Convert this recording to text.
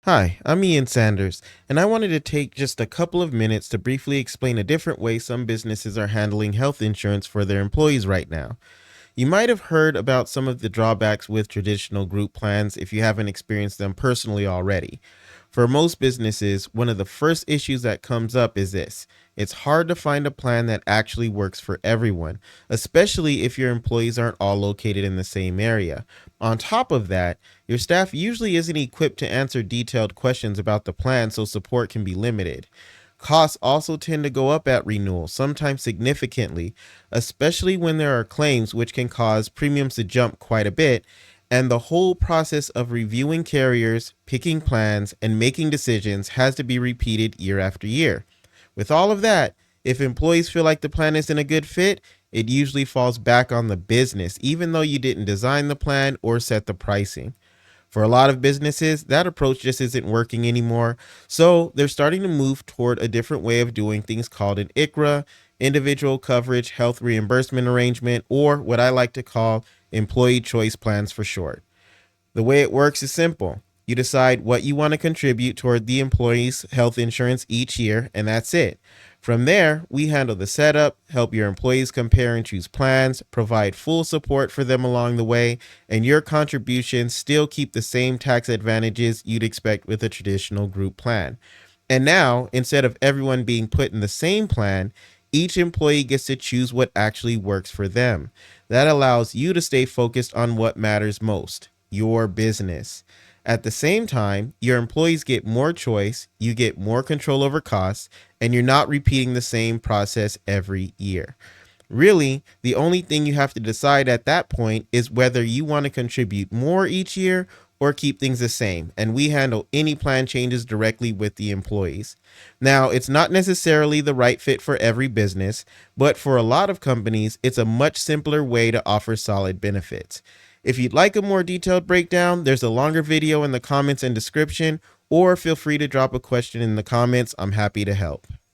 Hi, I'm Ian Sanders, and I wanted to take just a couple of minutes to briefly explain a different way some businesses are handling health insurance for their employees right now. You might have heard about some of the drawbacks with traditional group plans if you haven't experienced them personally already. For most businesses, one of the first issues that comes up is this: it's hard to find a plan that actually works for everyone, especially if your employees aren't all located in the same area. On top of that, your staff usually isn't equipped to answer detailed questions about the plan, so support can be limited. Costs also tend to go up at renewal, sometimes significantly, especially when there are claims, which can cause premiums to jump quite a bit. And the whole process of reviewing carriers, picking plans, and making decisions has to be repeated year after year. With all of that, if employees feel like the plan isn't a good fit, it usually falls back on the business, even though you didn't design the plan or set the pricing. For a lot of businesses, that approach just isn't working anymore. So they're starting to move toward a different way of doing things called an ICHRA, individual coverage health reimbursement arrangement, or what I like to call employee choice plans for short. The way it works is simple. You decide what you want to contribute toward the employee's health insurance each year, and that's it. From there, we handle the setup, help your employees compare and choose plans, provide full support for them along the way, and your contributions still keep the same tax advantages you'd expect with a traditional group plan. And now, instead of everyone being put in the same plan, each employee gets to choose what actually works for them. That allows you to stay focused on what matters most: your business. At the same time, your employees get more choice, you get more control over costs, and you're not repeating the same process every year. Really, the only thing you have to decide at that point is whether you want to contribute more each year or keep things the same, and we handle any plan changes directly with the employees. Now, it's not necessarily the right fit for every business, but for a lot of companies, it's a much simpler way to offer solid benefits. If you'd like a more detailed breakdown, there's a longer video in the comments and description, or feel free to drop a question in the comments. I'm happy to help.